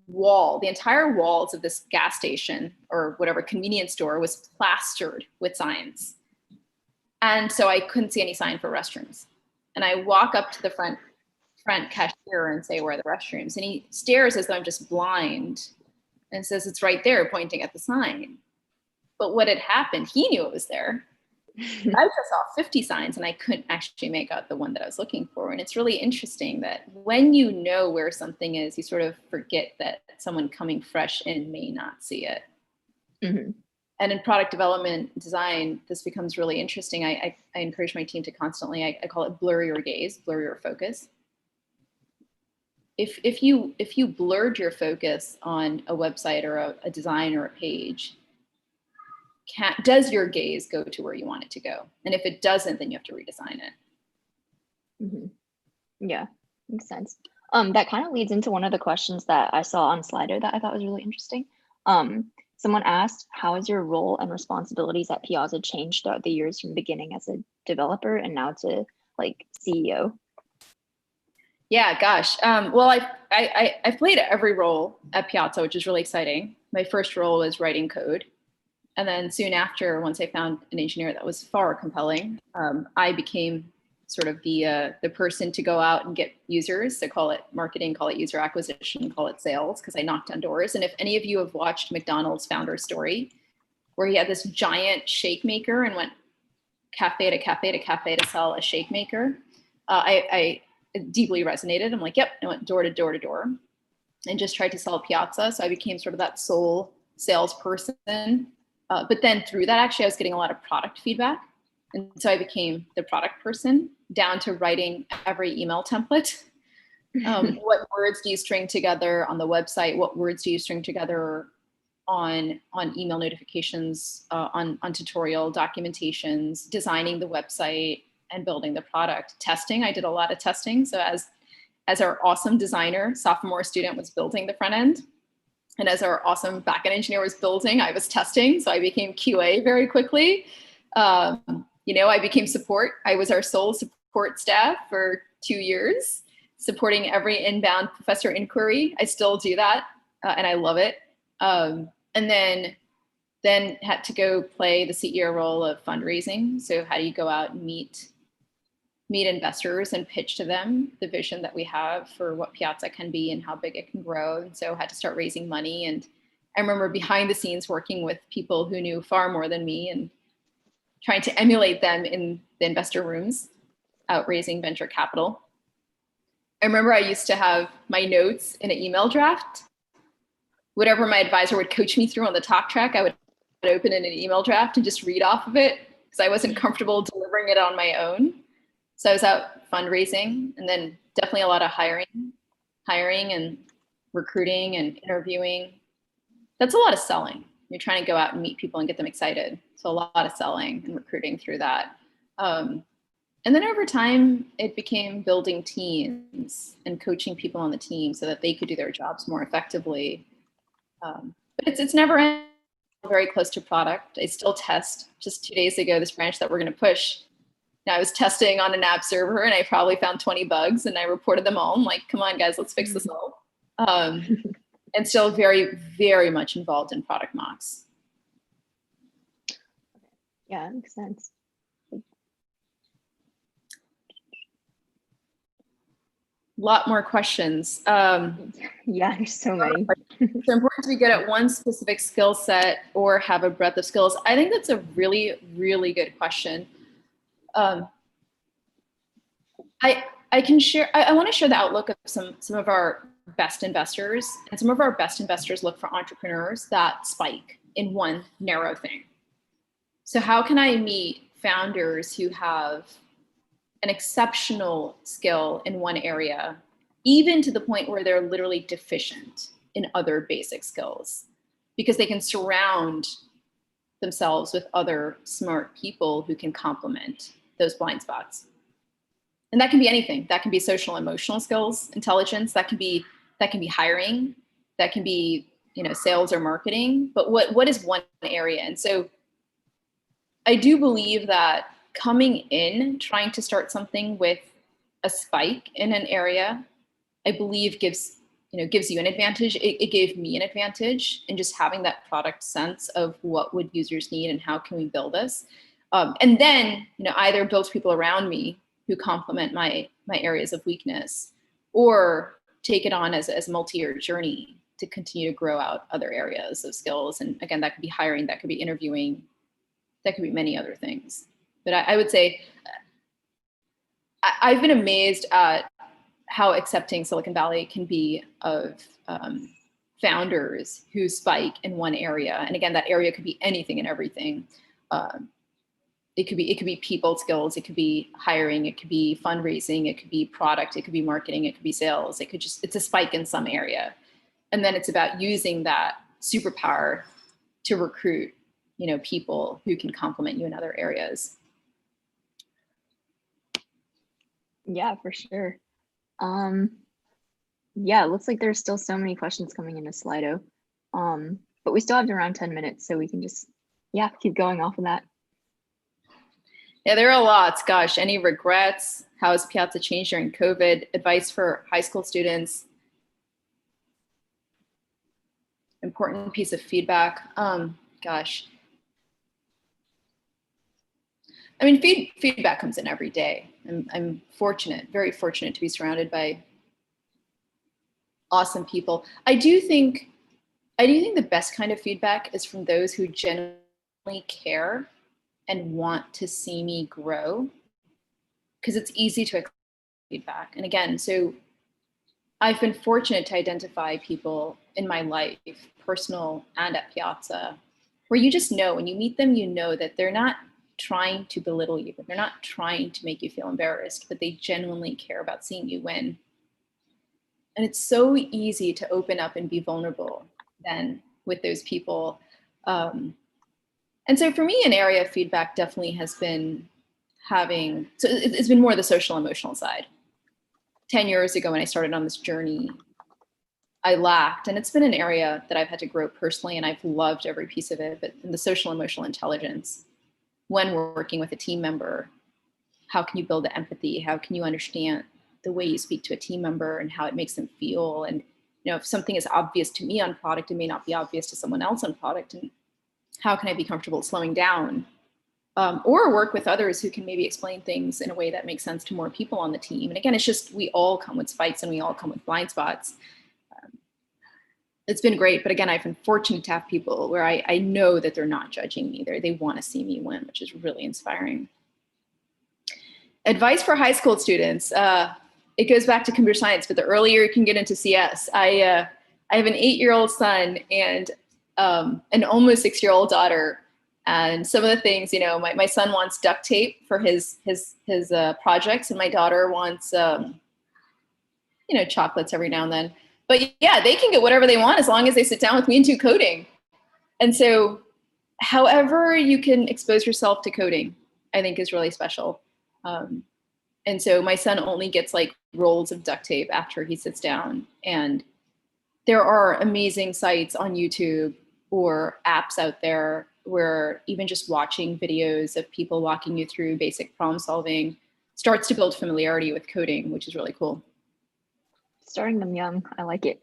wall, the entire walls of this gas station or whatever convenience store was plastered with signs. And so I couldn't see any sign for restrooms. And I walk up to the front cashier and say, where are the restrooms? And he stares as though I'm just blind and says, it's right there, pointing at the sign. But what had happened, he knew it was there. I just saw 50 signs and I couldn't actually make out the one that I was looking for. And it's really interesting that when you know where something is, you sort of forget that someone coming fresh in may not see it. Mm-hmm. And in product development design, this becomes really interesting. I encourage my team to constantly, I call it blur your gaze, blur your focus. If you blurred your focus on a website or a design or a page, does your gaze go to where you want it to go? And if it doesn't, then you have to redesign it. Mm-hmm. Yeah, makes sense. That kind of leads into one of the questions that I saw on Slido that I thought was really interesting. Someone asked, how has your role and responsibilities at Piazza changed throughout the years from beginning as a developer and now to like CEO? Yeah, gosh. Well, I've played every role at Piazza, which is really exciting. My first role was writing code. And then soon after, once I found an engineer that was far compelling, I became sort of the person to go out and get users. So call it marketing, call it user acquisition, call it sales, because I knocked on doors. And if any of you have watched McDonald's founder story, where he had this giant shake maker and went cafe to cafe to cafe to sell a shake maker, I deeply resonated. I'm like, yep, I went door to door to door and just tried to sell Piazza. So I became sort of that sole salesperson. But then through that, actually, I was getting a lot of product feedback. And so I became the product person, down to writing every email template. What words do you string together on the website? What words do you string together on email notifications, on tutorial documentations, designing the website and building the product? Testing, I did a lot of testing. So as our awesome designer, sophomore student was building the front end, and as our awesome backend engineer was building, I was testing. So I became QA very quickly. I became support. I was our sole support staff for 2 years, supporting every inbound professor inquiry. I still do that, and I love it. And then had to go play the CEO role of fundraising. So how do you go out and meet investors and pitch to them the vision that we have for what Piazza can be and how big it can grow? And so had to start raising money. And I remember behind the scenes working with people who knew far more than me and trying to emulate them in the investor rooms, out raising venture capital. I remember I used to have my notes in an email draft. Whatever my advisor would coach me through on the talk track, I would open in an email draft and just read off of it, because I wasn't comfortable delivering it on my own. So I was out fundraising, and then definitely a lot of hiring and recruiting and interviewing. That's a lot of selling. You're trying to go out and meet people and get them excited. So a lot of selling and recruiting through that. And then over time, it became building teams and coaching people on the team so that they could do their jobs more effectively. But it's never very close to product. I still test. Just 2 days ago, this branch that we're going to push, now I was testing on an app server, and I probably found 20 bugs, and I reported them all. I'm like, come on, guys, let's fix this all. And still very, very much involved in product mocks. Yeah, that makes sense. Lot more questions. Yeah, there's so many. It's important to be good at one specific skill set or have a breadth of skills. I think that's a really, really good question. I can share. I want to share the outlook of some of our best investors, and some of our best investors look for entrepreneurs that spike in one narrow thing. So how can I meet founders who have an exceptional skill in one area, even to the point where they're literally deficient in other basic skills, because they can surround themselves with other smart people who can complement those blind spots? And that can be anything. That can be social emotional skills, intelligence. That can be hiring. That can be, sales or marketing. But what is one area? And so I do believe that coming in, trying to start something with a spike in an area, I believe gives you an advantage. It gave me an advantage in just having that product sense of what would users need and how can we build this. And then, either build people around me who complement my areas of weakness, or take it on as a multi-year journey to continue to grow out other areas of skills. And again, that could be hiring, that could be interviewing, that could be many other things. But I would say I've been amazed at how accepting Silicon Valley can be of founders who spike in one area. And again, that area could be anything and everything. It could be people skills, it could be hiring, it could be fundraising, it could be product, it could be marketing, it could be sales. It's a spike in some area. And then it's about using that superpower to recruit, people who can complement you in other areas. Yeah, for sure. Yeah, it looks like there's still so many questions coming into Slido. But we still have around 10 minutes, so we can just, keep going off of that. Yeah, there are lots. Gosh, any regrets? How has Piazza changed during COVID? Advice for high school students? Important piece of feedback. Gosh. I mean, feedback comes in every day. I'm fortunate, very fortunate to be surrounded by awesome people. I do think the best kind of feedback is from those who genuinely care and want to see me grow, because it's easy to accept feedback. And again, so I've been fortunate to identify people in my life, personal and at Piazza, where you just know when you meet them, you know that they're not trying to belittle you, they're not trying to make you feel embarrassed, but they genuinely care about seeing you win. And it's so easy to open up and be vulnerable then with those people. And so for me, an area of feedback definitely has been it's been more the social emotional side. 10 years ago when I started on this journey, I lacked, and it's been an area that I've had to grow personally, and I've loved every piece of it, but in the social emotional intelligence, when we're working with a team member, how can you build the empathy? How can you understand the way you speak to a team member and how it makes them feel? And if something is obvious to me on product, it may not be obvious to someone else on product. And how can I be comfortable slowing down? Or work with others who can maybe explain things in a way that makes sense to more people on the team. And again, it's just, we all come with spikes and we all come with blind spots. It's been great, but again, I've been fortunate to have people where I know that they're not judging me. They want to see me win, which is really inspiring. Advice for high school students. It goes back to computer science, but the earlier you can get into CS. I have an 8-year-old son and an almost 6-year-old daughter. And some of the things, my son wants duct tape for his projects, and my daughter wants, chocolates every now and then. But yeah, they can get whatever they want as long as they sit down with me and do coding. And so however you can expose yourself to coding, I think is really special. And so my son only gets like rolls of duct tape after he sits down. And there are amazing sites on YouTube or apps out there where even just watching videos of people walking you through basic problem solving starts to build familiarity with coding, which is really cool. Starting them young, I like it.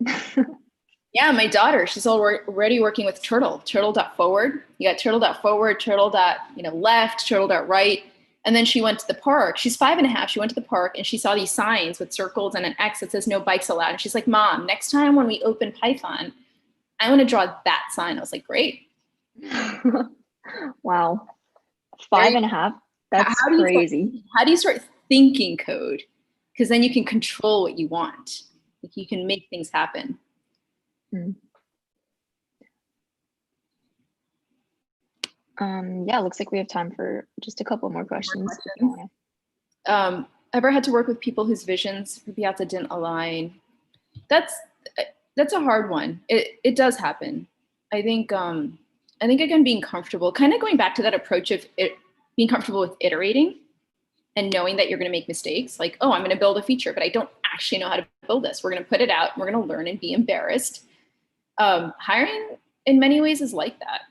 Yeah, my daughter, she's already working with turtle.forward. You got turtle.forward, turtle.left, turtle.right. And then she went to the park. She's 5.5. She went to the park and she saw these signs with circles and an X that says no bikes allowed. And she's like, Mom, next time when we open Python, I want to draw that sign. I was like, great. Wow. 5.5. That's crazy. How do you start thinking code? Because then you can control what you want. Like you can make things happen. Yeah, looks like we have time for just a couple more questions. Ever had to work with people whose visions for Piazza didn't align? That's a hard one. It does happen. I think again, being comfortable, kind of going back to that approach of being comfortable with iterating and knowing that you're going to make mistakes. Like, oh, I'm going to build a feature, but I don't actually know how to build this. We're going to put it out. And we're going to learn and be embarrassed. Hiring in many ways is like that.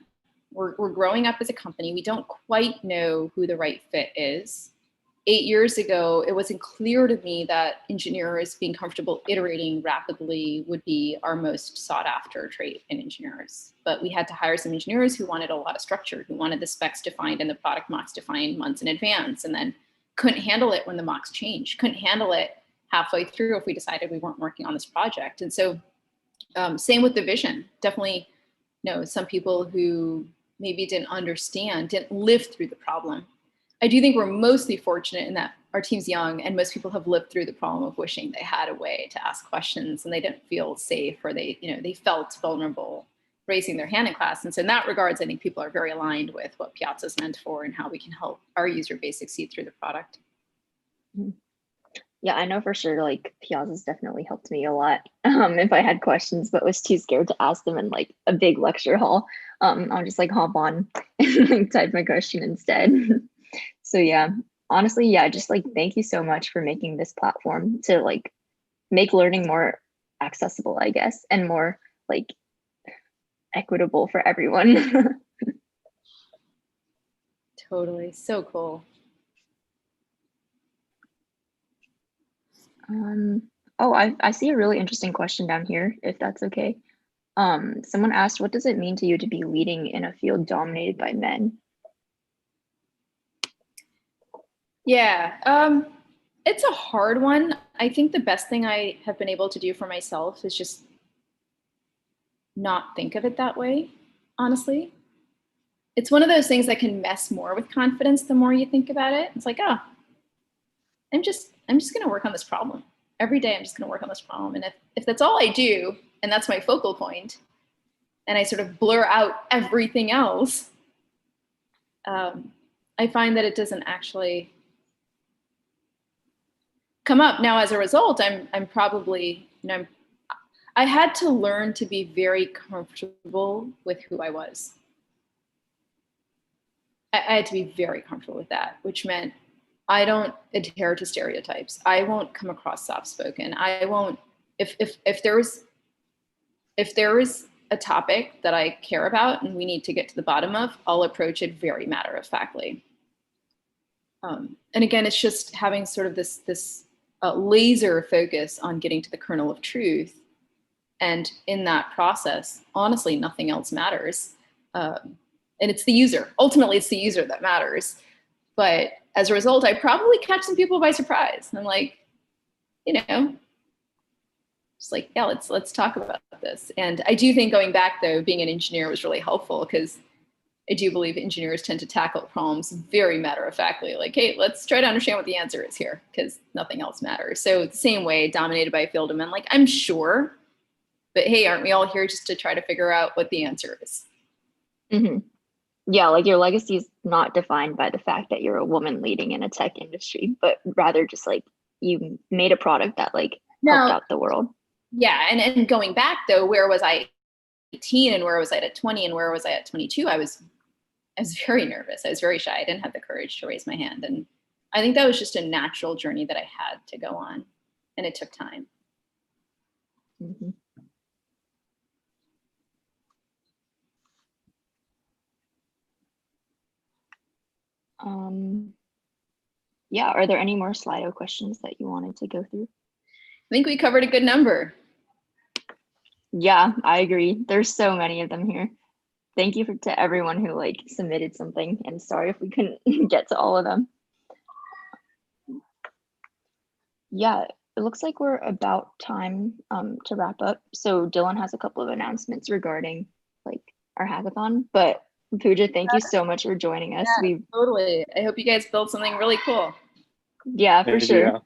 We're growing up as a company. We don't quite know who the right fit is. 8 years ago, it wasn't clear to me that engineers being comfortable iterating rapidly would be our most sought after trait in engineers. But we had to hire some engineers who wanted a lot of structure, who wanted the specs defined and the product mocks defined months in advance, and then couldn't handle it when the mocks changed, couldn't handle it halfway through if we decided we weren't working on this project. And so same with the vision. Definitely, some people who maybe didn't understand, didn't live through the problem. I do think we're mostly fortunate in that our team's young and most people have lived through the problem of wishing they had a way to ask questions and they didn't feel safe or they felt vulnerable raising their hand in class. And so in that regards, I think people are very aligned with what Piazza is meant for and how we can help our user base succeed through the product. Yeah, I know for sure, like Piazza's definitely helped me a lot if I had questions, but was too scared to ask them in like a big lecture hall. I'll just like hop on and like type my question instead. So yeah, honestly, yeah, just like thank you so much for making this platform to like make learning more accessible, I guess, and more like equitable for everyone. Totally, so cool. Oh, I see a really interesting question down here, if that's okay. Someone asked, what does it mean to you to be leading in a field dominated by men? Yeah, it's a hard one. I think the best thing I have been able to do for myself is just not think of it that way, honestly. It's one of those things that can mess more with confidence the more you think about it. It's like, oh, I'm just going to work on this problem. Every day I'm just going to work on this problem. And if that's all I do, and that's my focal point, and I sort of blur out everything else, I find that it doesn't actually come up. Now, as a result, I'm probably, I had to learn to be very comfortable with who I was. I had to be very comfortable with that, which meant I don't adhere to stereotypes. I won't come across soft-spoken. I won't, if there is a topic that I care about and we need to get to the bottom of, I'll approach it very matter-of-factly. And again, it's just having sort of this laser focus on getting to the kernel of truth. And in that process, honestly, nothing else matters. And it's the user. Ultimately, it's the user that matters. But as a result, I probably catch some people by surprise. I'm like, just like, yeah, let's talk about this. And I do think going back though, being an engineer was really helpful because I do believe engineers tend to tackle problems very matter-of-factly. Like, hey, let's try to understand what the answer is here because nothing else matters. So the same way, dominated by a field of men, like, I'm sure, but hey, aren't we all here just to try to figure out what the answer is? Mm-hmm. Yeah, like your legacy is not defined by the fact that you're a woman leading in a tech industry, but rather just like you made a product that like helped out the world. Yeah, and going back though, where was I 18 and where was I at 20 and where was I at 22? I was very nervous. I was very shy. I didn't have the courage to raise my hand. And I think that was just a natural journey that I had to go on. And it took time. Mm-hmm. Yeah, are there any more Slido questions that you wanted to go through? I think we covered a good number. Yeah, I agree. There's so many of them here. Thank you to everyone who like submitted something, and sorry if we couldn't get to all of them. Yeah, it looks like we're about time to wrap up. So Dylan has a couple of announcements regarding like our hackathon, but Pooja, thank you so much for joining us. Yeah, totally. I hope you guys build something really cool. Yeah, for sure. Yeah.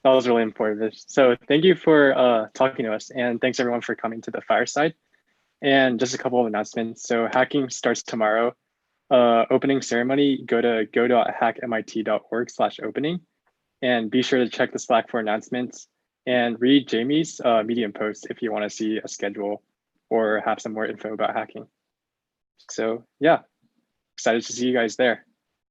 That was really important. So thank you for talking to us, and thanks everyone for coming to the Fireside. And just a couple of announcements. So hacking starts tomorrow. Opening ceremony, go to go.hackmit.org/opening, and be sure to check the Slack for announcements and read Jamie's Medium post if you want to see a schedule or have some more info about hacking. So yeah, excited to see you guys there.